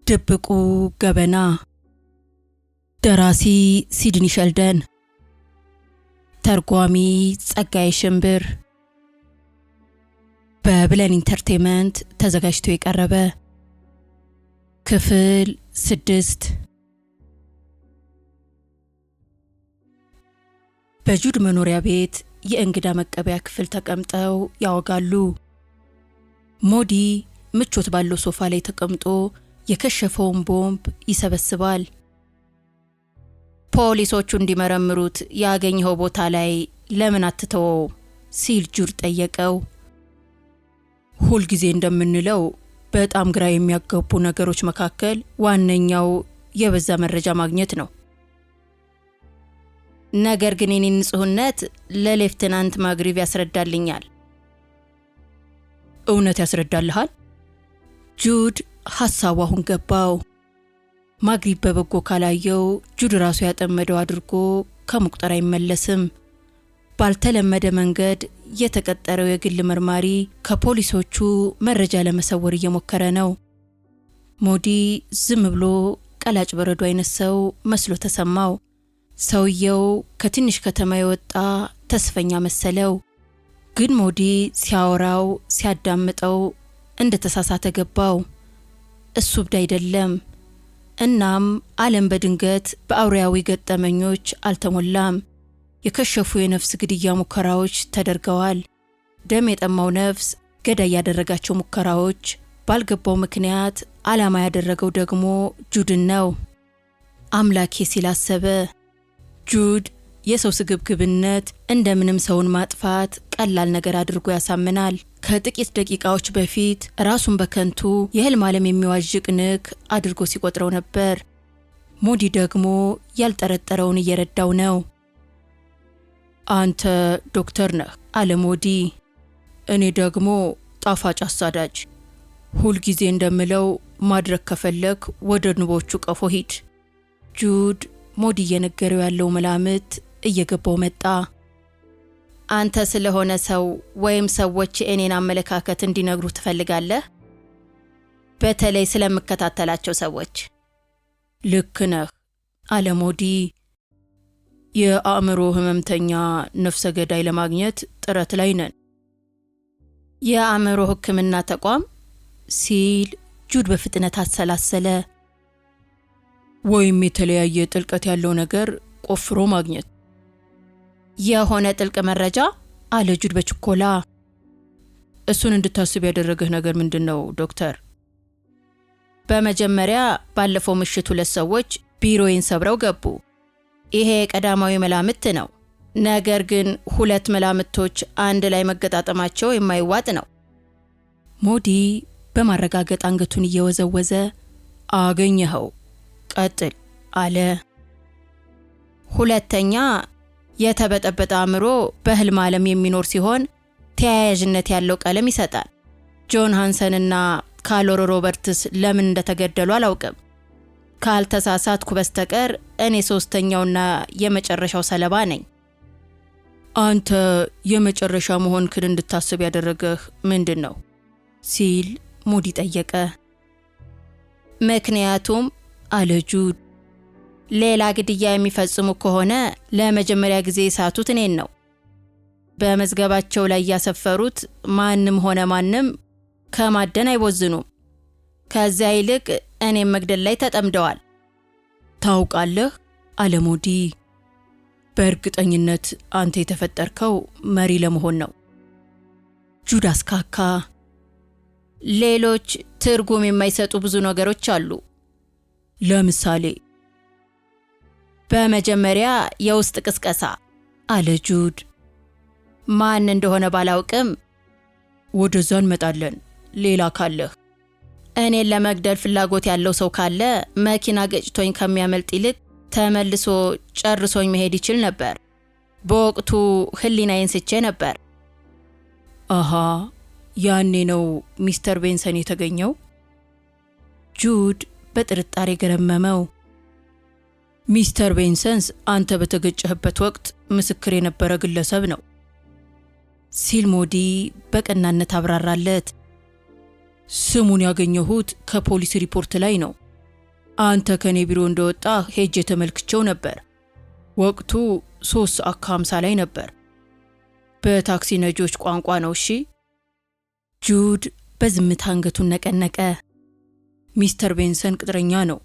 ድብቁ ገበና ደራሲ ሲድኒ ሸልደን ተርጓሚ ጸጋዬ ሽምብር በብለን ኢንተርቴይንመንት ተዘጋጅቶ የቀረበ ክፍል 6 በጁድ መኖሪያ ቤት የእንግዳ መቀበያ ክፍል ተቀምጠው ያወጋሉ። ሞዲ ምቾት ባለው ሶፋ ላይ ተቀምጦ የከሸፈውን ቦምብ ይሰበስባል። ፖሊሶቹ እንዲመረምሩት ያገኘው ቦታ ላይ ለምን አትተወው ሲል ጁድ ጠየቀው። ሁልጊዜ እንደምንለው በጣም ግራ የሚያጋቡ ነገሮች መካከል ዋነኛው የበዛ መረጃ ማግኘት ነው። ነገር ግን የኔን ንጹህነት ለሌፍተናንት ማግሪቭ ያስረዳልኛል። እውነት ያስረዳልሃል? ጁድ ሐሳቡ አሁን ገባው። ማግሪቭ በበጎ ካላየው ጁድ ራሱ ያጠመደው አድርጎ ከመቁጠር አይመለስም። ባልተለመደ መንገድ የተቀጠረው የግል መርማሪ ከፖሊሶቹ መረጃ ለመሰወር እየሞከረ ነው። ሞዲ ዝም ብሎ ቀላጭ በረዶ አይነት ሰው መስሎ ተሰማው። ሰውየው ከትንሽ ከተማ የወጣ ተስፈኛ መሰለው። ግን ሞዲ ሲያወራው ሲያዳምጠው እንደተሳሳተ ገባው። እሱ ብቻ አይደለም። እናም ዓለም በድንገት በአውሬያዊ ገጠመኞች አልተሞላም። የከሸፉ የነፍስ ግድያ ሙከራዎች ተደርገዋል። ደም የጠማው ነፍስ ገዳይ ያደረጋቸው ሙከራዎች ባልገባው ምክንያት ዓላማ ያደረገው ደግሞ ጁድን ነው። አምላኬ ሲል አሰበ። ጁድ የሰው ስግብግብነት እንደምንም ሰውን ማጥፋት ቀላል ነገር አድርጎ ያሳምናል። ከጥቂት ደቂቃዎች በፊት ራሱን በከንቱ የህልም ዓለም የሚዋዥቅ ንክ አድርጎ ሲቆጥረው ነበር። ሞዲ ደግሞ ያልጠረጠረውን እየረዳው ነው። አንተ ዶክተር ነህ አለ ሞዲ። እኔ ደግሞ ጣፋጭ አሳዳጅ። ሁልጊዜ እንደምለው ማድረግ ከፈለክ ወደ ንቦቹ ቀፎ ሂድ። ጁድ ሞዲ እየነገረው ያለው መላምት እየገባው መጣ። አንተ ስለሆነ ሰው ወይም ሰዎች የእኔን አመለካከት እንዲነግሩ ትፈልጋለህ? በተለይ ስለምከታተላቸው ሰዎች። ልክ ነህ አለ ሞዲ። የአእምሮ ህመምተኛ ነፍሰ ገዳይ ለማግኘት ጥረት ላይ ነን። የአእምሮ ሕክምና ተቋም ሲል ጁድ በፍጥነት አሰላሰለ። ወይም የተለያየ ጥልቀት ያለው ነገር ቆፍሮ ማግኘት። የሆነ ጥልቅ መረጃ አለ ጁድ በችኮላ። እሱን እንድታስብ ያደረገህ ነገር ምንድነው ዶክተር? በመጀመሪያ ባለፈው ምሽት 2 ሰዎች ቢሮዬን ሰብረው ገቡ። ይሄ ቀዳማዊ መላምት ነው። ነገር ግን 2 መላምቶች አንድ ላይ መገጣጠማቸው የማይዋጥ ነው። ሞዲ በማረጋገጥ አንገቱን እየወዘወዘ አገኘኸው፣ ቀጥል አለ። ሁለተኛ የተበጠበጠ አእምሮ በህልም ዓለም የሚኖር ሲሆን ተያያዥነት ያለው ቀለም ይሰጣል። ጆን ሃንሰንና ካሎሮ ሮበርትስ ለምን እንደተገደሉ አላውቅም። ካልተሳሳትኩ በስተቀር እኔ 3ኛውና የመጨረሻው ሰለባ ነኝ። አንተ የመጨረሻ መሆንክን እንድታስብ ያደረገህ ምንድን ነው ሲል ሞዲ ጠየቀ። ምክንያቱም አለ ጁድ፣ ሌላ ግድያ የሚፈጽሙ ከሆነ ለመጀመሪያ ጊዜ የሳቱት እኔን ነው። በመዝገባቸው ላይ ያሰፈሩት ማንም ሆነ ማንም ከማደን አይቦዝኑም። ከዚያ ይልቅ እኔም መግደል ላይ ተጠምደዋል። ታውቃለህ አለ ሞዲ፣ በእርግጠኝነት አንተ የተፈጠርከው መሪ ለመሆን ነው። ጁድ አስካካ። ሌሎች ትርጉም የማይሰጡ ብዙ ነገሮች አሉ። ለምሳሌ? በመጀመሪያ የውስጥ ቅስቀሳ አለ ጁድ። ማን እንደሆነ ባላውቅም ወደዛ እንመጣለን። ሌላ ካለህ? እኔን ለመግደል ፍላጎት ያለው ሰው ካለ መኪና ገጭቶኝ ከሚያመልጥ ይልቅ ተመልሶ ጨርሶኝ መሄድ ይችል ነበር። በወቅቱ ህሊናዬን ስቼ ነበር። አሃ፣ ያኔ ነው ሚስተር ቤንሰን የተገኘው? ጁድ በጥርጣሬ ገረመመው። ሚስተር ቤንሰንስ አንተ በተገጨህበት ወቅት ምስክር የነበረ ግለሰብ ነው ሲል ሞዲ በቀናነት አብራራለት። ስሙን ያገኘሁት ከፖሊስ ሪፖርት ላይ ነው አንተ ከኔ ቢሮ እንደወጣ ሄጄ ተመልክቼው ነበር። ወቅቱ 3:50 ላይ ነበር። በታክሲ ነጂዎች ቋንቋ ነው። እሺ። ጁድ በዝምታ አንገቱን ነቀነቀ። ሚስተር ቤንሰን ቅጥረኛ ነው።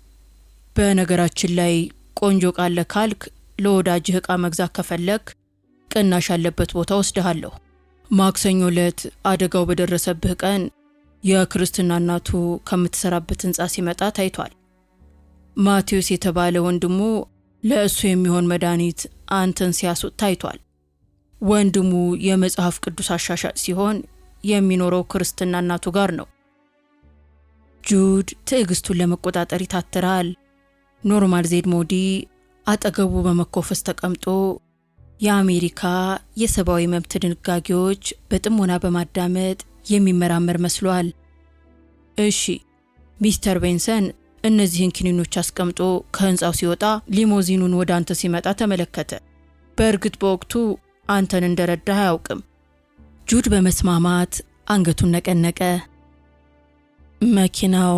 በነገራችን ላይ ቆንጆ ቃል ካልክ ለወዳጅህ ዕቃ መግዛት ከፈለክ ቅናሽ ያለበት ቦታ ወስደሃለሁ። ማክሰኞ ዕለት አደጋው በደረሰብህ ቀን የክርስትና እናቱ ከምትሰራበት ህንጻ ሲመጣ ታይቷል። ማቴዎስ የተባለ ወንድሙ ለእሱ የሚሆን መድኃኒት አንተን ሲያስወጥ ታይቷል። ወንድሙ የመጽሐፍ ቅዱስ አሻሻጭ ሲሆን የሚኖረው ክርስትና እናቱ ጋር ነው። ጁድ ትዕግስቱን ለመቆጣጠር ይታትራል። ኖርማል ዜድ ሞዲ አጠገቡ በመኮፈስ ተቀምጦ የአሜሪካ የሰብአዊ መብት ድንጋጌዎች በጥሞና በማዳመጥ የሚመራመር መስሏል። እሺ፣ ሚስተር ቤንሰን እነዚህን ክኒኖች አስቀምጦ ከህንፃው ሲወጣ ሊሞዚኑን ወደ አንተ ሲመጣ ተመለከተ። በእርግጥ በወቅቱ አንተን እንደረዳህ አያውቅም። ጁድ በመስማማት አንገቱን ነቀነቀ። መኪናው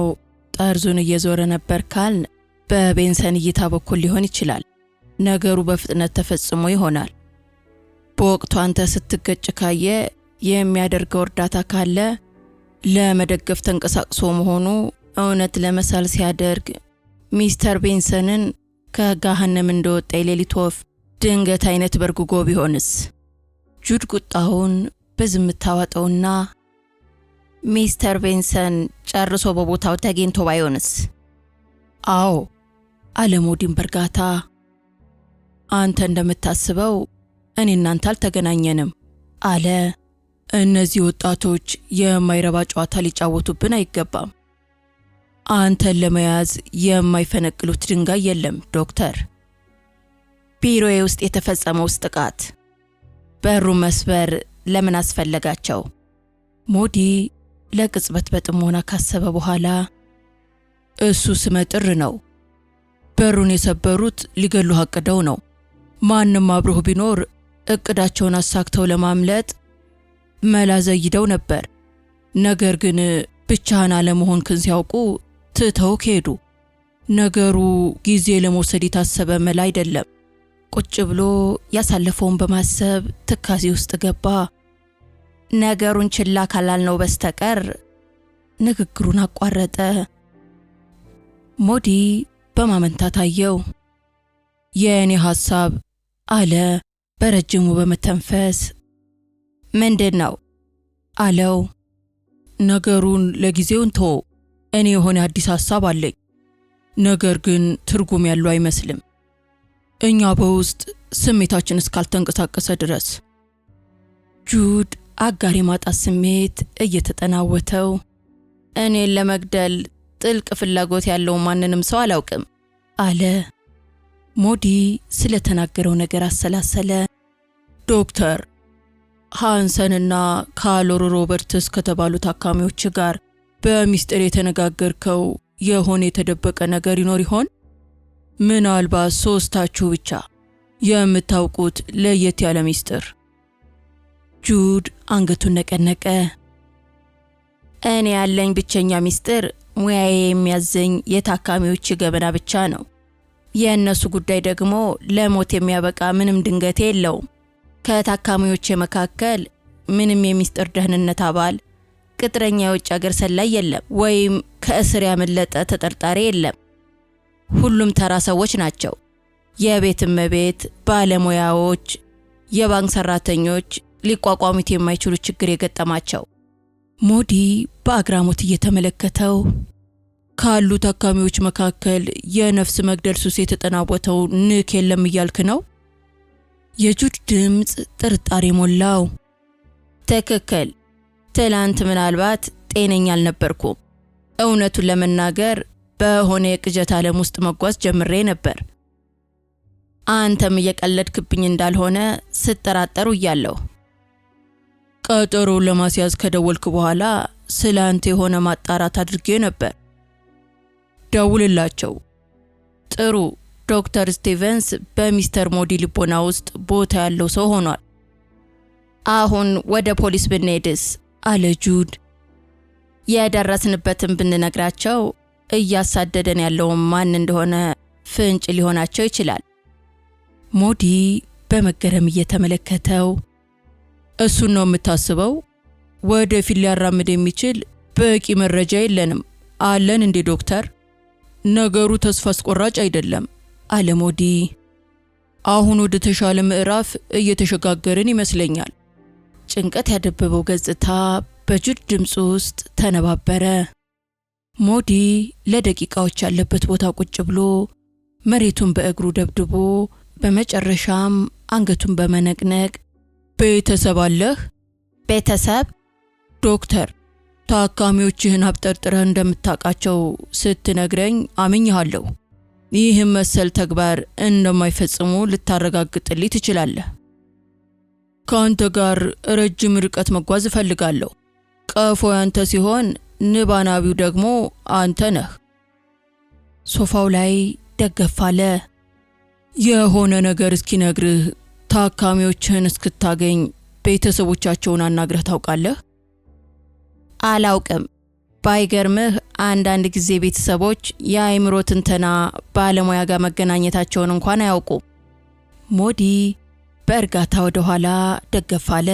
ጠርዙን እየዞረ ነበር ካልን በቤንሰን እይታ በኩል ሊሆን ይችላል። ነገሩ በፍጥነት ተፈጽሞ ይሆናል። በወቅቱ አንተ ስትገጭ ካየ የሚያደርገው እርዳታ ካለ ለመደገፍ ተንቀሳቅሶ መሆኑ እውነት ለመሳል ሲያደርግ ሚስተር ቤንሰንን ከገሃነም እንደወጣ የሌሊት ወፍ ድንገት አይነት በርግጎ ቢሆንስ? ጁድ ቁጣውን በዝምታ ዋጠውና ሚስተር ቤንሰን ጨርሶ በቦታው ተገኝቶ ባይሆንስ? አዎ አለ ሞዲን በእርጋታ። አንተ እንደምታስበው እኔ እናንተ አልተገናኘንም አለ። እነዚህ ወጣቶች የማይረባ ጨዋታ ሊጫወቱብን አይገባም። አንተን ለመያዝ የማይፈነቅሉት ድንጋይ የለም ዶክተር። ቢሮዬ ውስጥ የተፈጸመው ጥቃት በሩ መስበር ለምን አስፈለጋቸው? ሞዲ ለቅጽበት በጥሞና ካሰበ በኋላ እሱ ስመጥር ነው። በሩን የሰበሩት ሊገሉ አቅደው ነው። ማንም አብሮህ ቢኖር እቅዳቸውን አሳክተው ለማምለጥ መላ ዘይደው ነበር። ነገር ግን ብቻህን አለመሆንክን ሲያውቁ ትተው ሄዱ። ነገሩ ጊዜ ለመውሰድ የታሰበ መላ አይደለም። ቁጭ ብሎ ያሳለፈውን በማሰብ ትካዜ ውስጥ ገባ። ነገሩን ችላ ካላልነው በስተቀር ንግግሩን አቋረጠ። ሞዲ በማመንታት አየው። የእኔ ሐሳብ አለ በረጅሙ በመተንፈስ። ምንድን ነው አለው። ነገሩን ለጊዜው እንተው። እኔ የሆነ አዲስ ሐሳብ አለኝ፣ ነገር ግን ትርጉም ያለው አይመስልም። እኛ በውስጥ ስሜታችን እስካልተንቀሳቀሰ ድረስ። ጁድ አጋሪ ማጣት ስሜት እየተጠናወተው እኔን ለመግደል ጥልቅ ፍላጎት ያለው ማንንም ሰው አላውቅም አለ። ሞዲ ስለተናገረው ነገር አሰላሰለ። ዶክተር ሃንሰንና ካሎር ሮበርትስ ከተባሉ ታካሚዎች ጋር በሚስጥር የተነጋገርከው የሆነ የተደበቀ ነገር ይኖር ይሆን? ምናልባት ሶስታችሁ ብቻ የምታውቁት ለየት ያለ ሚስጥር። ጁድ አንገቱን ነቀነቀ። እኔ ያለኝ ብቸኛ ሚስጥር ሙያዬ የሚያዘኝ የታካሚዎች ገበና ብቻ ነው። የእነሱ ጉዳይ ደግሞ ለሞት የሚያበቃ ምንም ድንገት የለውም። ከታካሚዎች መካከል ምንም የሚስጥር ደህንነት አባል፣ ቅጥረኛ የውጭ ሀገር ሰላይ የለም፣ ወይም ከእስር ያመለጠ ተጠርጣሪ የለም። ሁሉም ተራ ሰዎች ናቸው። የቤት እመቤት፣ ባለሙያዎች፣ የባንክ ሰራተኞች፣ ሊቋቋሙት የማይችሉ ችግር የገጠማቸው። ሞዲ በአግራሞት እየተመለከተው ካሉ ታካሚዎች መካከል የነፍስ መግደል ሱስ የተጠናወተው ንክ የለም እያልክ ነው? የጁድ ድምፅ ጥርጣሬ ሞላው። ትክክል። ትላንት ምናልባት ጤነኛ አልነበርኩም። እውነቱን ለመናገር በሆነ የቅዠት ዓለም ውስጥ መጓዝ ጀምሬ ነበር። አንተም እየቀለድክብኝ እንዳልሆነ ስጠራጠሩ እያለሁ። ቀጠሮ ለማስያዝ ከደወልክ በኋላ ስለ አንተ የሆነ ማጣራት አድርጌ ነበር። ደውልላቸው። ጥሩ። ዶክተር ስቲቨንስ በሚስተር ሞዲ ልቦና ውስጥ ቦታ ያለው ሰው ሆኗል። አሁን ወደ ፖሊስ ብንሄድስ? አለ ጁድ። የደረስንበትን ብንነግራቸው እያሳደደን ያለው ማን እንደሆነ ፍንጭ ሊሆናቸው ይችላል። ሞዲ በመገረም እየተመለከተው፣ እሱን ነው የምታስበው? ወደፊት ሊያራምድ የሚችል በቂ መረጃ የለንም አለን እንዴ ዶክተር? ነገሩ ተስፋ አስቆራጭ አይደለም አለ ሞዲ። አሁን ወደ ተሻለ ምዕራፍ እየተሸጋገርን ይመስለኛል። ጭንቀት ያደበበው ገጽታ በጁድ ድምፅ ውስጥ ተነባበረ። ሞዲ ለደቂቃዎች ያለበት ቦታ ቁጭ ብሎ መሬቱን በእግሩ ደብድቦ በመጨረሻም አንገቱን በመነቅነቅ ቤተሰብ አለህ? ቤተሰብ? ዶክተር፣ ታካሚዎችህን አብጠርጥረህ እንደምታውቃቸው ስትነግረኝ አምኜሃለሁ። ይህም መሰል ተግባር እንደማይፈጽሙ ልታረጋግጥልኝ ትችላለህ? ከአንተ ጋር ረጅም ርቀት መጓዝ እፈልጋለሁ። ቀፎ ያንተ ሲሆን ንባናቢው ደግሞ አንተ ነህ። ሶፋው ላይ ደገፍ አለ። የሆነ ነገር እስኪነግርህ ታካሚዎችህን እስክታገኝ ቤተሰቦቻቸውን አናግረህ ታውቃለህ? አላውቅም። ባይገርምህ አንዳንድ ጊዜ ቤተሰቦች የአእምሮ ትንተና ባለሙያ ጋር መገናኘታቸውን እንኳን አያውቁም። ሞዲ በእርጋታ ወደ ኋላ ደገፍ አለ።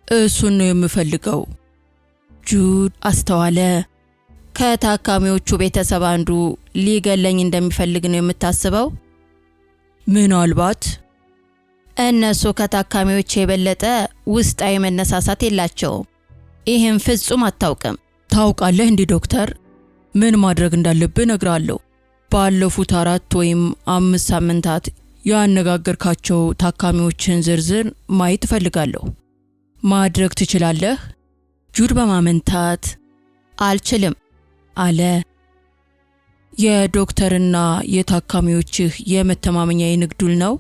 እሱን ነው የምፈልገው። ጁድ አስተዋለ። ከታካሚዎቹ ቤተሰብ አንዱ ሊገለኝ እንደሚፈልግ ነው የምታስበው? ምናልባት። እነሱ ከታካሚዎች የበለጠ ውስጣዊ መነሳሳት የላቸውም። ይህም ፍጹም አታውቅም። ታውቃለህ እንዴ ዶክተር? ምን ማድረግ እንዳለብህ እነግርሃለሁ። ባለፉት 4 ወይም 5 ሳምንታት ያነጋገርካቸው ታካሚዎችን ዝርዝር ማየት እፈልጋለሁ። ማድረግ ትችላለህ? ጁድ በማመንታት አልችልም አለ። የዶክተርና የታካሚዎችህ የመተማመኛ የንግድ ውል ነው።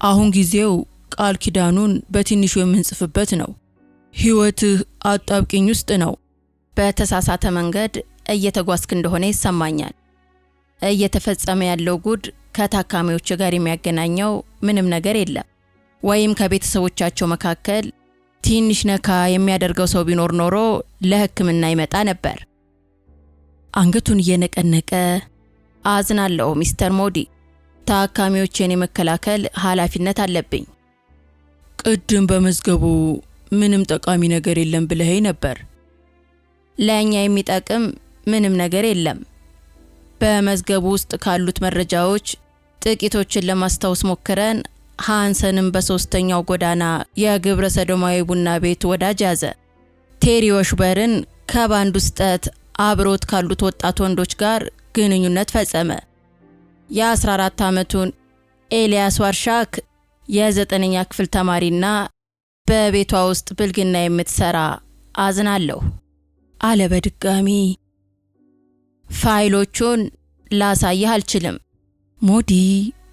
አሁን ጊዜው ቃል ኪዳኑን በትንሹ የምንጽፍበት ነው። ሕይወትህ አጣብቂኝ ውስጥ ነው። በተሳሳተ መንገድ እየተጓዝክ እንደሆነ ይሰማኛል። እየተፈጸመ ያለው ጉድ ከታካሚዎች ጋር የሚያገናኘው ምንም ነገር የለም። ወይም ከቤተሰቦቻቸው መካከል ትንሽ ነካ የሚያደርገው ሰው ቢኖር ኖሮ ለሕክምና ይመጣ ነበር። አንገቱን እየነቀነቀ አዝናለሁ ሚስተር ሞዲ፣ ታካሚዎችን የመከላከል ኃላፊነት አለብኝ። ቅድም በመዝገቡ ምንም ጠቃሚ ነገር የለም ብለኸኝ ነበር። ለእኛ የሚጠቅም ምንም ነገር የለም። በመዝገቡ ውስጥ ካሉት መረጃዎች ጥቂቶችን ለማስታወስ ሞክረን ሃንሰንም በ3ኛው ጎዳና የግብረ ሰዶማዊ ቡና ቤት ወዳጅ ያዘ። ቴሪ ወሽበርን ከባንድ ውስጠት አብሮት ካሉት ወጣት ወንዶች ጋር ግንኙነት ፈጸመ። የ14 ዓመቱን ኤልያስ ዋርሻክ የ9ኛ ክፍል ተማሪና በቤቷ ውስጥ ብልግና የምትሰራ አዝናለሁ አለ በድጋሚ። ፋይሎቹን ላሳይህ አልችልም። ሞዲ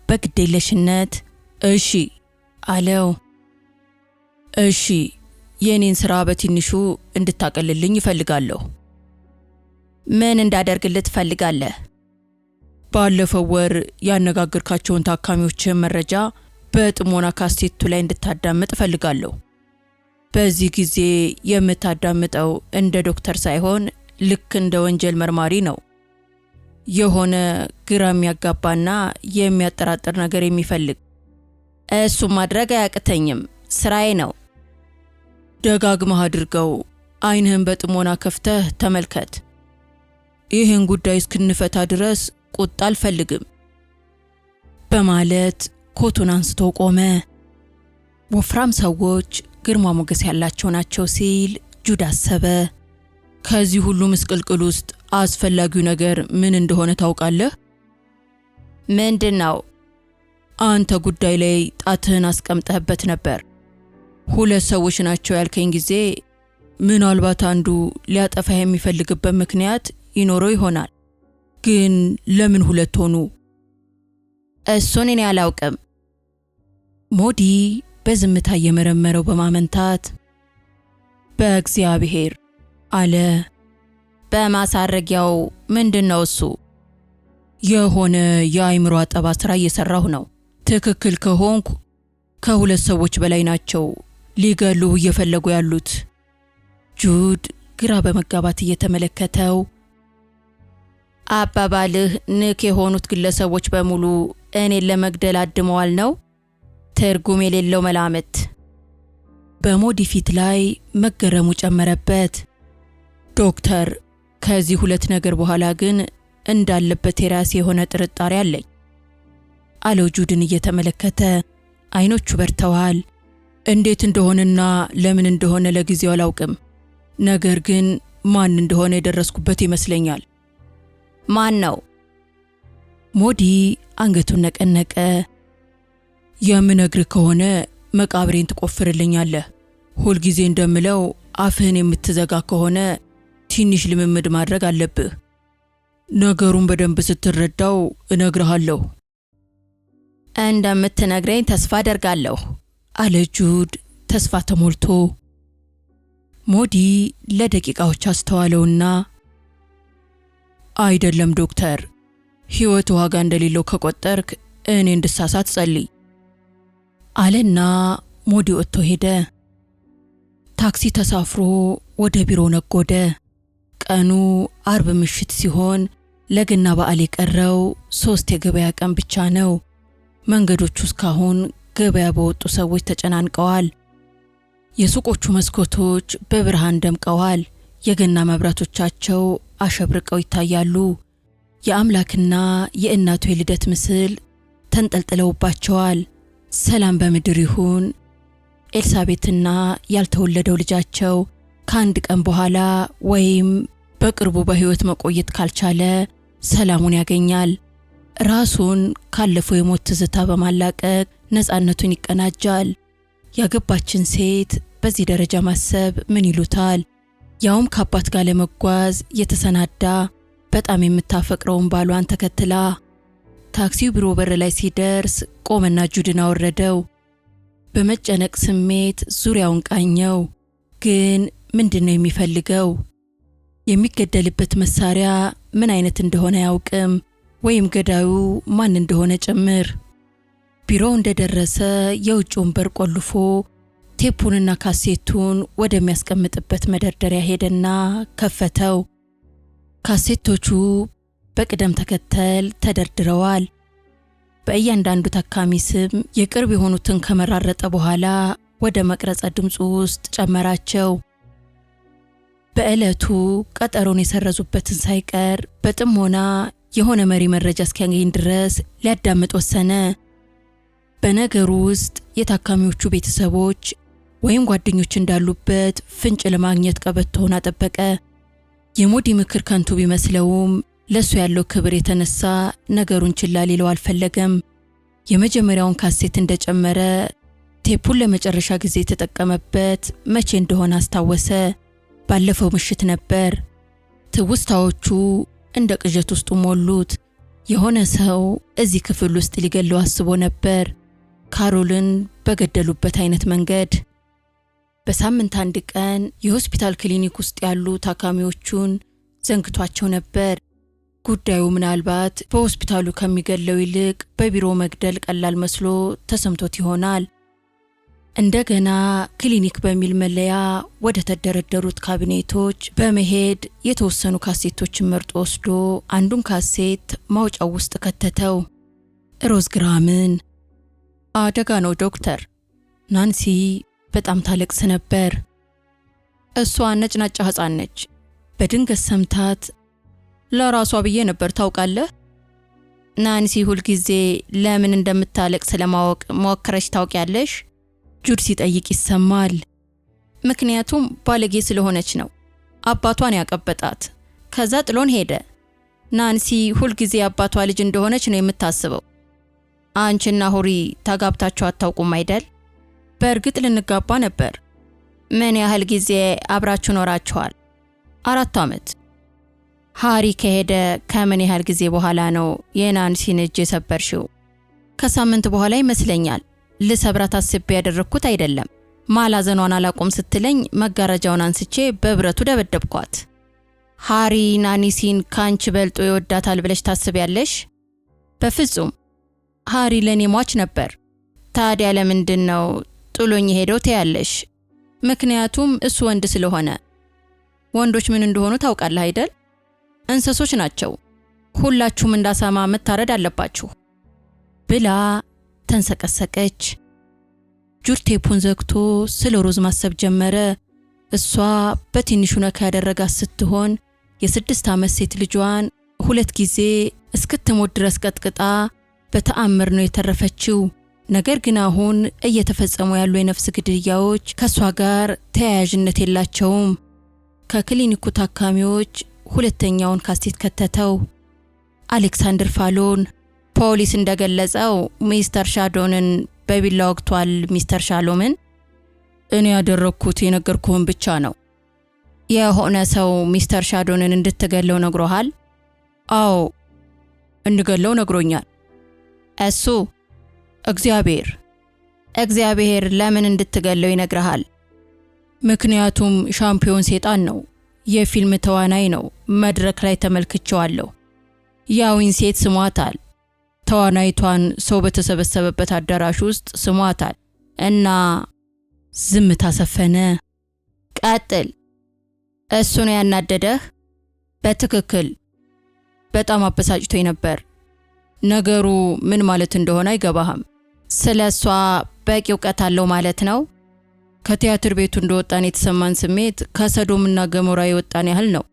በግዴለሽነት እሺ አለው። እሺ፣ የኔን ስራ በትንሹ እንድታቀልልኝ እፈልጋለሁ። ምን እንዳደርግልህ ትፈልጋለህ? ባለፈው ወር ያነጋገርካቸውን ታካሚዎችን መረጃ በጥሞና ካሴቱ ላይ እንድታዳምጥ እፈልጋለሁ። በዚህ ጊዜ የምታዳምጠው እንደ ዶክተር ሳይሆን ልክ እንደ ወንጀል መርማሪ ነው። የሆነ ግራ የሚያጋባና የሚያጠራጥር ነገር የሚፈልግ። እሱም ማድረግ አያቅተኝም፣ ስራዬ ነው። ደጋግመህ አድርገው። ዓይንህን በጥሞና ከፍተህ ተመልከት። ይህን ጉዳይ እስክንፈታ ድረስ ቁጣ አልፈልግም በማለት ኮቱን አንስቶ ቆመ። ወፍራም ሰዎች ግርማ ሞገስ ያላቸው ናቸው ሲል ጁድ አሰበ። ከዚህ ሁሉ ምስቅልቅል ውስጥ አስፈላጊው ነገር ምን እንደሆነ ታውቃለህ? ምንድነው? አንተ ጉዳይ ላይ ጣትህን አስቀምጠህበት ነበር። 2 ሰዎች ናቸው ያልከኝ ጊዜ ምናልባት አንዱ ሊያጠፋህ የሚፈልግበት ምክንያት ይኖረው ይሆናል። ግን ለምን 2 ሆኑ? እሱን እኔ አላውቅም። ሞዲ በዝምታ እየመረመረው በማመንታት በእግዚአብሔር አለ። በማሳረጊያው ምንድነው እሱ? የሆነ የአእምሮ አጠባ ስራ እየሰራሁ ነው። ትክክል ከሆንኩ ከ2 ሰዎች በላይ ናቸው ሊገሉህ እየፈለጉ ያሉት። ጁድ ግራ በመጋባት እየተመለከተው አባባልህ ንክ የሆኑት ግለሰቦች በሙሉ እኔን ለመግደል አድመዋል ነው? ትርጉም የሌለው መላምት። በሞዲ ፊት ላይ መገረሙ ጨመረበት። ዶክተር፣ ከዚህ ሁለት ነገር በኋላ ግን እንዳለበት የራሴ የሆነ ጥርጣሬ አለኝ አለው ጁድን እየተመለከተ። አይኖቹ በርተዋል። እንዴት እንደሆነና ለምን እንደሆነ ለጊዜው አላውቅም፣ ነገር ግን ማን እንደሆነ የደረስኩበት ይመስለኛል። ማን ነው? ሞዲ አንገቱን ነቀነቀ። የምነግርህ ከሆነ መቃብሬን ትቆፍርልኛለህ። ሁልጊዜ እንደምለው አፍህን የምትዘጋ ከሆነ ትንሽ ልምምድ ማድረግ አለብህ። ነገሩን በደንብ ስትረዳው እነግርሃለሁ። እንደምትነግረኝ ተስፋ አደርጋለሁ አለ ጁድ ተስፋ ተሞልቶ። ሞዲ ለደቂቃዎች አስተዋለውና አይደለም ዶክተር፣ ሕይወት ዋጋ እንደሌለው ከቆጠርክ እኔ እንድሳሳት ጸልይ አለና ሞዲ ወጥቶ ሄደ። ታክሲ ተሳፍሮ ወደ ቢሮ ነጎደ። ቀኑ አርብ ምሽት ሲሆን ለገና በዓል የቀረው 3 የገበያ ቀን ብቻ ነው። መንገዶቹ እስካሁን ገበያ በወጡ ሰዎች ተጨናንቀዋል። የሱቆቹ መስኮቶች በብርሃን ደምቀዋል። የገና መብራቶቻቸው አሸብርቀው ይታያሉ። የአምላክና የእናቱ የልደት ምስል ተንጠልጥለውባቸዋል። ሰላም በምድር ይሁን። ኤልሳቤትና ያልተወለደው ልጃቸው ከአንድ ቀን በኋላ ወይም በቅርቡ በሕይወት መቆየት ካልቻለ ሰላሙን ያገኛል። ራሱን ካለፈው የሞት ትዝታ በማላቀቅ ነፃነቱን ይቀናጃል። ያገባችን ሴት በዚህ ደረጃ ማሰብ ምን ይሉታል? ያውም ከአባት ጋር ለመጓዝ የተሰናዳ በጣም የምታፈቅረውን ባሏን ተከትላ። ታክሲው ቢሮ በር ላይ ሲደርስ ቆመና ጁድን አወረደው። በመጨነቅ ስሜት ዙሪያውን ቃኘው። ግን ምንድነው የሚፈልገው? የሚገደልበት መሳሪያ ምን አይነት እንደሆነ አያውቅም፣ ወይም ገዳዩ ማን እንደሆነ ጭምር። ቢሮው እንደደረሰ የውጭውን በር ቆልፎ ቴፑንና ካሴቱን ወደሚያስቀምጥበት መደርደሪያ ሄደና ከፈተው። ካሴቶቹ በቅደም ተከተል ተደርድረዋል። በእያንዳንዱ ታካሚ ስም የቅርብ የሆኑትን ከመራረጠ በኋላ ወደ መቅረጸ ድምፁ ውስጥ ጨመራቸው። በዕለቱ ቀጠሮን የሰረዙበትን ሳይቀር በጥሞና የሆነ መሪ መረጃ እስኪያገኝ ድረስ ሊያዳምጥ ወሰነ። በነገሩ ውስጥ የታካሚዎቹ ቤተሰቦች ወይም ጓደኞች እንዳሉበት ፍንጭ ለማግኘት ቀበቶውን አጠበቀ። የሞዲ ምክር ከንቱ ቢመስለውም ለሱ ያለው ክብር የተነሳ ነገሩን ችላ ሊለው አልፈለገም። የመጀመሪያውን ካሴት እንደጨመረ ቴፑን ለመጨረሻ ጊዜ የተጠቀመበት መቼ እንደሆነ አስታወሰ። ባለፈው ምሽት ነበር። ትውስታዎቹ እንደ ቅዠት ውስጥ ሞሉት። የሆነ ሰው እዚህ ክፍል ውስጥ ሊገለው አስቦ ነበር፣ ካሮልን በገደሉበት አይነት መንገድ። በሳምንት አንድ ቀን የሆስፒታል ክሊኒክ ውስጥ ያሉ ታካሚዎቹን ዘንግቷቸው ነበር። ጉዳዩ ምናልባት በሆስፒታሉ ከሚገለው ይልቅ በቢሮ መግደል ቀላል መስሎ ተሰምቶት ይሆናል። እንደገና ክሊኒክ በሚል መለያ ወደ ተደረደሩት ካቢኔቶች በመሄድ የተወሰኑ ካሴቶችን መርጦ ወስዶ አንዱን ካሴት ማውጫው ውስጥ ከተተው። ሮዝ ግራምን። አደጋ ነው ዶክተር። ናንሲ በጣም ታለቅስ ነበር። እሷ ነጭናጫ ሕፃን ነች። በድንገት ሰምታት ለራሷ ብዬ ነበር ታውቃለህ። ናንሲ ሁልጊዜ ለምን እንደምታለቅስ ለማወቅ ሞክረሽ ታውቂያለሽ? ጁድ ሲጠይቅ ይሰማል። ምክንያቱም ባለጌ ስለሆነች ነው። አባቷን ያቀበጣት፣ ከዛ ጥሎን ሄደ። ናንሲ ሁልጊዜ አባቷ ልጅ እንደሆነች ነው የምታስበው። አንቺና ሁሪ ተጋብታችሁ አታውቁም አይደል? በእርግጥ ልንጋባ ነበር። ምን ያህል ጊዜ አብራችሁ ኖራችኋል? 4 ዓመት። ሃሪ ከሄደ ከምን ያህል ጊዜ በኋላ ነው የናንሲን እጅ የሰበርሽው? ከሳምንት በኋላ ይመስለኛል። ልሰብራት አስቤ ያደረኩት አይደለም። ማላዘኗን አላቆም ስትለኝ መጋረጃውን አንስቼ በብረቱ ደበደብኳት። ሃሪ ናንሲን ካንቺ በልጦ ይወዳታል ብለሽ ታስቢያለሽ? በፍጹም። ሃሪ ለኔ ሟች ነበር። ታዲያ ለምንድን ነው ጥሎኝ ሄደው ትያለሽ? ምክንያቱም እሱ ወንድ ስለሆነ። ወንዶች ምን እንደሆኑ ታውቃለህ አይደል? እንስሶች ናቸው። ሁላችሁም እንዳሳማ መታረድ አለባችሁ ብላ ተንሰቀሰቀች። ጁድ ቴፑን ዘግቶ ስለ ሮዝ ማሰብ ጀመረ። እሷ በትንሹ ነካ ያደረጋት ስትሆን የ6 ዓመት ሴት ልጇን 2 ጊዜ እስክትሞት ድረስ ቀጥቅጣ በተአምር ነው የተረፈችው። ነገር ግን አሁን እየተፈጸሙ ያሉ የነፍስ ግድያዎች ከሷ ጋር ተያያዥነት የላቸውም። ከክሊኒኩ ታካሚዎች ሁለተኛውን ካሴት ከተተው። አሌክሳንደር ፋሎን ፖሊስ እንደገለጸው ሚስተር ሻዶንን በቢላ ወቅቷል። ሚስተር ሻሎምን እኔ ያደረኩት የነገርኩህን ብቻ ነው። የሆነ ሰው ሚስተር ሻዶንን እንድትገለው ነግሮሃል? አዎ እንድገለው ነግሮኛል። እሱ እግዚአብሔር ለምን እንድትገለው ይነግርሃል? ምክንያቱም ሻምፒዮን ሴጣን ነው። የፊልም ተዋናይ ነው። መድረክ ላይ ተመልክቼዋለሁ። ያዊን ሴት ስሟታል። ተዋናይቷን ሰው በተሰበሰበበት አዳራሽ ውስጥ ስሟታል እና ዝምታ ሰፈነ። ቀጥል። እሱ ነው ያናደደህ? በትክክል። በጣም አበሳጭቶኝ ነበር። ነገሩ ምን ማለት እንደሆነ አይገባህም። ስለሷ በቂ እውቀት አለው ማለት ነው? ከቲያትር ቤቱ እንደወጣን የተሰማን ስሜት ከሰዶምና ገሞራ የወጣን ያህል ነው።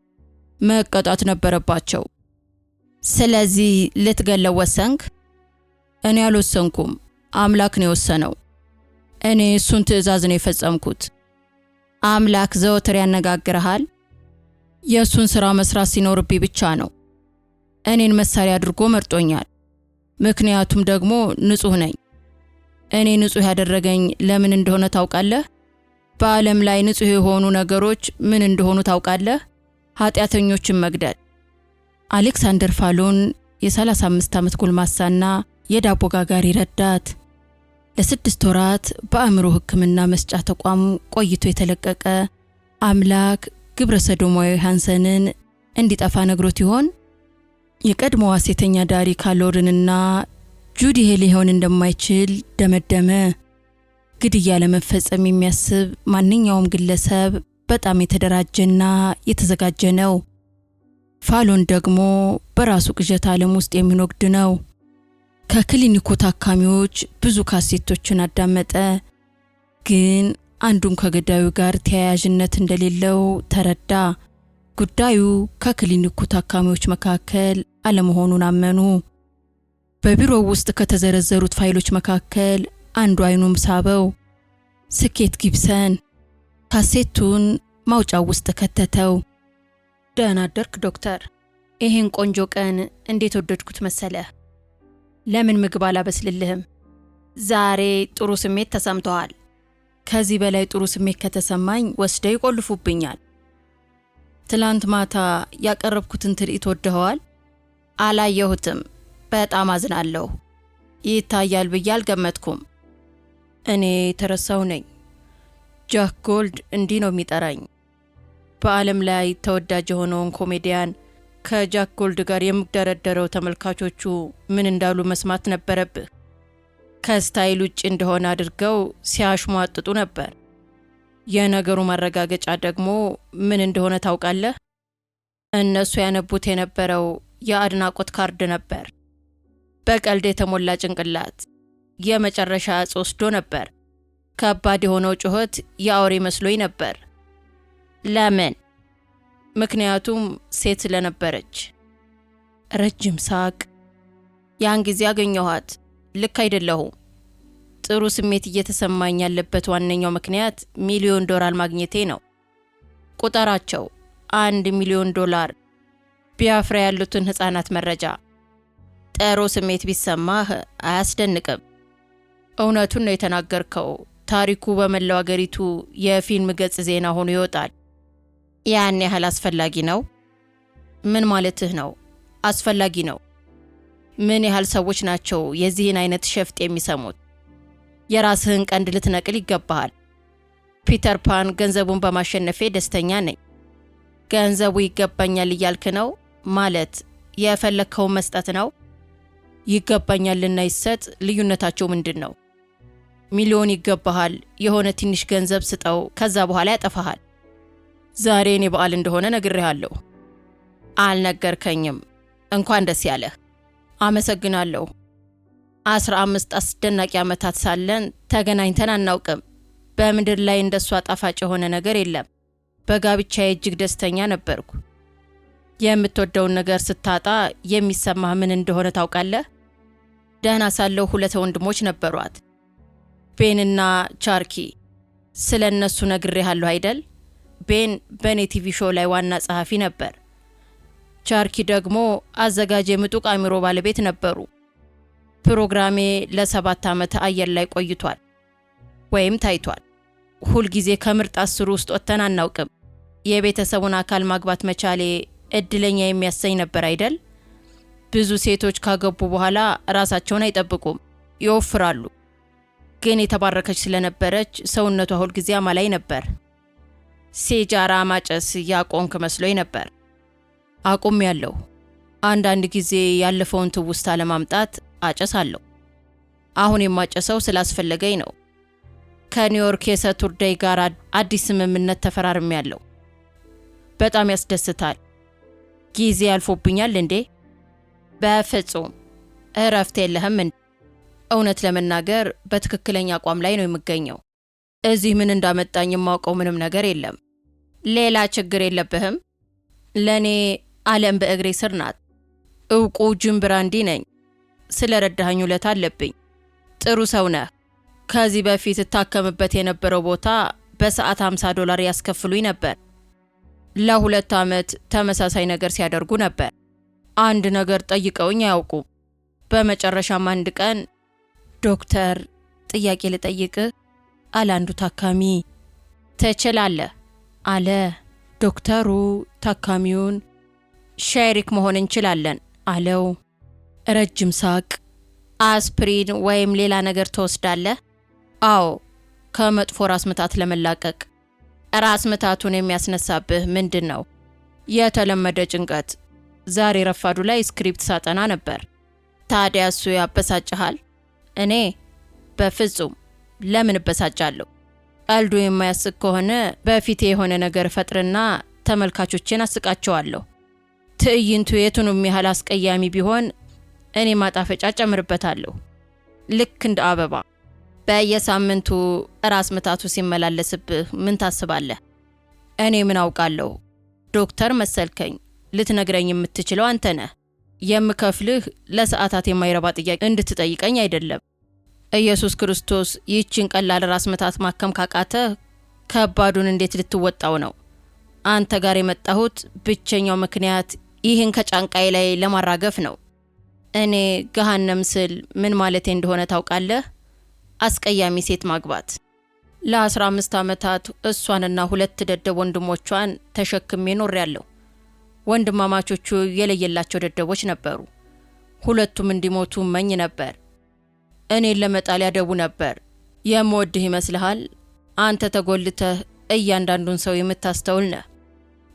መቀጣት ነበረባቸው። ስለዚህ ልትገለው ወሰንክ? እኔ አልወሰንኩም፣ አምላክ ነው የወሰነው። እኔ እሱን ትዕዛዝ ነው የፈጸምኩት። አምላክ ዘወትር ያነጋግርሃል? የእሱን ሥራ መስራት ሲኖርብኝ ብቻ ነው። እኔን መሳሪያ አድርጎ መርጦኛል። ምክንያቱም ደግሞ ንጹሕ ነኝ። እኔ ንጹሕ ያደረገኝ ለምን እንደሆነ ታውቃለህ? በዓለም ላይ ንጹሕ የሆኑ ነገሮች ምን እንደሆኑ ታውቃለህ? ኃጢአተኞችን መግደል። አሌክሳንደር ፋሎን የ35 ዓመት ጎልማሳና የዳቦ ጋጋሪ ረዳት፣ ለ6 ወራት በአእምሮ ሕክምና መስጫ ተቋም ቆይቶ የተለቀቀ። አምላክ ግብረ ሰዶማዊ ሃንሰንን እንዲጠፋ ነግሮት ይሆን? የቀድሞዋ ሴተኛ ዳሪ ካሎርንና ጁዲ ይሄ ሊሆን እንደማይችል ደመደመ። ግድያ ለመፈጸም የሚያስብ ማንኛውም ግለሰብ በጣም የተደራጀና የተዘጋጀ ነው። ፋሎን ደግሞ በራሱ ቅዠት ዓለም ውስጥ የሚኖግድ ነው። ከክሊኒኩ ታካሚዎች ብዙ ካሴቶችን አዳመጠ፣ ግን አንዱም ከገዳዩ ጋር ተያያዥነት እንደሌለው ተረዳ። ጉዳዩ ከክሊኒኩ ታካሚዎች መካከል አለመሆኑን አመኑ። በቢሮው ውስጥ ከተዘረዘሩት ፋይሎች መካከል አንዱ አይኑም ሳበው። ስኬት ጊብሰን። ካሴቱን ማውጫው ውስጥ ከተተው። ደህና አደርክ ዶክተር። ይሄን ቆንጆ ቀን እንዴት ወደድኩት መሰለህ። ለምን ምግብ አላበስልልህም? ዛሬ ጥሩ ስሜት ተሰምተዋል። ከዚህ በላይ ጥሩ ስሜት ከተሰማኝ ወስደው ይቆልፉብኛል። ትላንት ማታ ያቀረብኩትን ትርኢት ወደኸዋል? አላየሁትም። በጣም አዝናለሁ። ይታያል ብዬ አልገመትኩም። እኔ ተረሳው ነኝ። ጃክ ጎልድ እንዲህ ነው የሚጠራኝ። በዓለም ላይ ተወዳጅ የሆነውን ኮሜዲያን ከጃክ ጎልድ ጋር የምደረደረው ተመልካቾቹ ምን እንዳሉ መስማት ነበረብህ። ከስታይል ውጭ እንደሆነ አድርገው ሲያሽሟጥጡ ነበር። የነገሩ ማረጋገጫ ደግሞ ምን እንደሆነ ታውቃለህ? እነሱ ያነቡት የነበረው የአድናቆት ካርድ ነበር። በቀልድ የተሞላ ጭንቅላት የመጨረሻ እጽ ወስዶ ነበር። ከባድ የሆነው ጩኸት የአውሬ መስሎኝ ነበር። ለምን? ምክንያቱም ሴት ስለነበረች። ረጅም ሳቅ። ያን ጊዜ አገኘኋት። ልክ አይደለሁም። ጥሩ ስሜት እየተሰማኝ ያለበት ዋነኛው ምክንያት $1,000,000 ማግኘቴ ነው። ቁጠራቸው፣ $1,000,000። ቢያፍራ ያሉትን ሕፃናት መረጃ። ጥሩ ስሜት ቢሰማህ አያስደንቅም። እውነቱን ነው የተናገርከው። ታሪኩ በመላው አገሪቱ የፊልም ገጽ ዜና ሆኖ ይወጣል። ያን ያህል አስፈላጊ ነው? ምን ማለትህ ነው? አስፈላጊ ነው። ምን ያህል ሰዎች ናቸው የዚህን አይነት ሸፍጥ የሚሰሙት? የራስህን ቀንድ ልትነቅል ይገባሃል። ፒተር ፓን ገንዘቡን በማሸነፌ ደስተኛ ነኝ። ገንዘቡ ይገባኛል እያልክ ነው? ማለት የፈለግከውን መስጠት ነው? ይገባኛልና ይሰጥ ልዩነታቸው ምንድን ነው? ሚሊዮን ይገባሃል፣ የሆነ ትንሽ ገንዘብ ስጠው፣ ከዛ በኋላ ያጠፋሃል። ዛሬ እኔ በዓል እንደሆነ ነግሬሃለሁ። አልነገርከኝም። እንኳን ደስ ያለህ። አመሰግናለሁ። 15 አስደናቂ ዓመታት ሳለን ተገናኝተን አናውቅም። በምድር ላይ እንደሷ ጣፋጭ የሆነ ነገር የለም። በጋብቻዬ እጅግ ደስተኛ ነበርኩ። የምትወደውን ነገር ስታጣ የሚሰማህ ምን እንደሆነ ታውቃለህ? ደህና ሳለሁ 2 ወንድሞች ነበሯት፣ ቤንና ቻርኪ። ስለ እነሱ ነግሬሃለሁ አይደል? ቤን በኔ ቲቪ ሾው ላይ ዋና ጸሐፊ ነበር። ቻርኪ ደግሞ አዘጋጅ የምጡቅ አእምሮ ባለቤት ነበሩ። ፕሮግራሜ ለ7 ዓመት አየር ላይ ቆይቷል ወይም ታይቷል። ሁልጊዜ ከምርጥ 10 ውስጥ ወጥተን አናውቅም። የቤተሰቡን አካል ማግባት መቻሌ እድለኛ የሚያሰኝ ነበር አይደል? ብዙ ሴቶች ካገቡ በኋላ ራሳቸውን አይጠብቁም፣ ይወፍራሉ። ግን የተባረከች ስለነበረች ሰውነቷ ሁልጊዜ አማላይ ነበር። ሲጃራ ማጨስ ያቆምክ መስሎኝ ነበር። አቁሜያለሁ። አንዳንድ ጊዜ ያለፈውን ትውስታ ለማምጣት አጨሳለሁ። አሁን የማጨሰው ስላስፈለገኝ ነው። ከኒውዮርክ የሳቱርዴይ ጋር አዲስ ስምምነት ተፈራርሜያለሁ። በጣም ያስደስታል። ጊዜ ያልፎብኛል እንዴ? በፍጹም እረፍት የለህም እንዴ? እውነት ለመናገር በትክክለኛ አቋም ላይ ነው የምገኘው። እዚህ ምን እንዳመጣኝ የማውቀው ምንም ነገር የለም። ሌላ ችግር የለብህም? ለእኔ ዓለም በእግሬ ስር ናት። እውቁ ጂም ብራንዲ ነኝ። ስለ ረዳኸኝ ውለታ አለብኝ። ጥሩ ሰው ነህ። ከዚህ በፊት እታከምበት የነበረው ቦታ በሰዓት $50 ያስከፍሉኝ ነበር። ለ2 ዓመት ተመሳሳይ ነገር ሲያደርጉ ነበር። አንድ ነገር ጠይቀውኝ አያውቁም። በመጨረሻም አንድ ቀን ዶክተር፣ ጥያቄ ልጠይቅህ አለ አንዱ ታካሚ። ትችላለህ አለ ዶክተሩ። ታካሚውን ሼሪክ መሆን እንችላለን አለው። ረጅም ሳቅ። አስፕሪን ወይም ሌላ ነገር ትወስዳለህ? አዎ፣ ከመጥፎ ራስ ምታት ለመላቀቅ። ራስ ምታቱን የሚያስነሳብህ ምንድን ነው? የተለመደ ጭንቀት። ዛሬ ረፋዱ ላይ ስክሪፕት ሳጠና ነበር። ታዲያ እሱ ያበሳጭሃል? እኔ በፍጹም። ለምን እበሳጫለሁ? ቀልዱ የማያስቅ ከሆነ በፊቴ የሆነ ነገር ፈጥርና ተመልካቾችን አስቃቸዋለሁ። ትዕይንቱ የቱንም ያህል አስቀያሚ ቢሆን እኔ ማጣፈጫ ጨምርበታለሁ። ልክ እንደ አበባ። በየሳምንቱ ራስ ምታቱ ሲመላለስብህ ምን ታስባለህ? እኔ ምን አውቃለሁ? ዶክተር መሰልከኝ። ልትነግረኝ የምትችለው አንተ ነህ። የምከፍልህ ለሰዓታት የማይረባ ጥያቄ እንድትጠይቀኝ አይደለም። ኢየሱስ ክርስቶስ ይህችን ቀላል ራስ ምታት ማከም ካቃተህ ከባዱን እንዴት ልትወጣው ነው? አንተ ጋር የመጣሁት ብቸኛው ምክንያት ይህን ከጫንቃይ ላይ ለማራገፍ ነው። እኔ ገሃነም ስል ምን ማለቴ እንደሆነ ታውቃለህ? አስቀያሚ ሴት ማግባት። ለ15 ዓመታት እሷንና 2 ደደብ ወንድሞቿን ተሸክሜ ኖሬያለሁ። ወንድማማቾቹ የለየላቸው ደደቦች ነበሩ። ሁለቱም እንዲሞቱ መኝ ነበር። እኔን ለመጣል ያደቡ ነበር። የምወድህ ይመስልሃል? አንተ ተጎልተህ እያንዳንዱን ሰው የምታስተውል ነህ።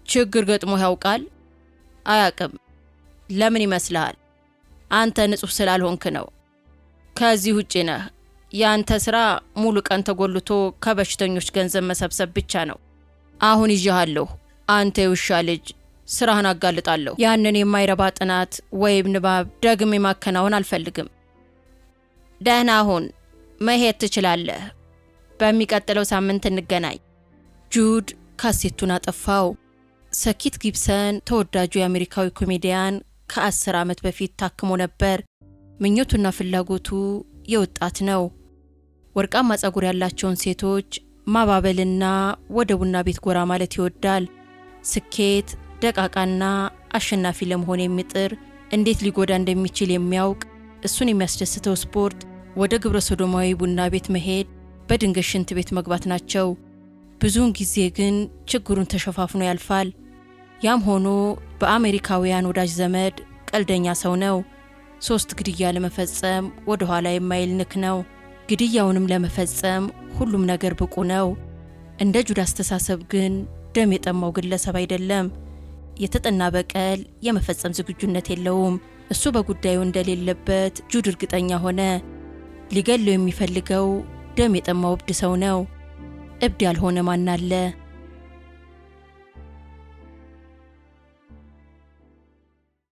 ችግር ገጥሞ ያውቃል? አያቅም። ለምን ይመስልሃል? አንተ ንጹሕ ስላልሆንክ ነው። ከዚህ ውጪ ነህ። ያንተ ስራ ሙሉ ቀን ተጎልቶ ከበሽተኞች ገንዘብ መሰብሰብ ብቻ ነው። አሁን ይዤሃለሁ። አንተ የውሻ ልጅ፣ ስራህን አጋልጣለሁ። ያንን የማይረባ ጥናት ወይም ንባብ ደግሜ ማከናወን አልፈልግም። ደህና ሁን። መሄድ ትችላለህ። በሚቀጥለው ሳምንት እንገናኝ። ጁድ ካሴቱን አጠፋው። ሰኪት ጊብሰን ተወዳጁ የአሜሪካዊ ኮሜዲያን ከ10 ዓመት በፊት ታክሞ ነበር። ምኞቱና ፍላጎቱ የወጣት ነው። ወርቃማ ጸጉር ያላቸውን ሴቶች ማባበልና ወደ ቡና ቤት ጎራ ማለት ይወዳል። ስኬት ደቃቃና አሸናፊ ለመሆን የሚጥር፣ እንዴት ሊጎዳ እንደሚችል የሚያውቅ፣ እሱን የሚያስደስተው ስፖርት ወደ ግብረ ሶዶማዊ ቡና ቤት መሄድ፣ በድንገት ሽንት ቤት መግባት ናቸው። ብዙውን ጊዜ ግን ችግሩን ተሸፋፍኖ ያልፋል። ያም ሆኖ በአሜሪካውያን ወዳጅ ዘመድ ቀልደኛ ሰው ነው። 3 ግድያ ለመፈጸም ወደ ኋላ የማይል ንክ ነው። ግድያውንም ለመፈጸም ሁሉም ነገር ብቁ ነው። እንደ ጁድ አስተሳሰብ ግን ደም የጠማው ግለሰብ አይደለም። የተጠና በቀል የመፈጸም ዝግጁነት የለውም። እሱ በጉዳዩ እንደሌለበት ጁድ እርግጠኛ ሆነ። ሊገለው የሚፈልገው ደም የጠማው እብድ ሰው ነው። እብድ ያልሆነ ማን አለ?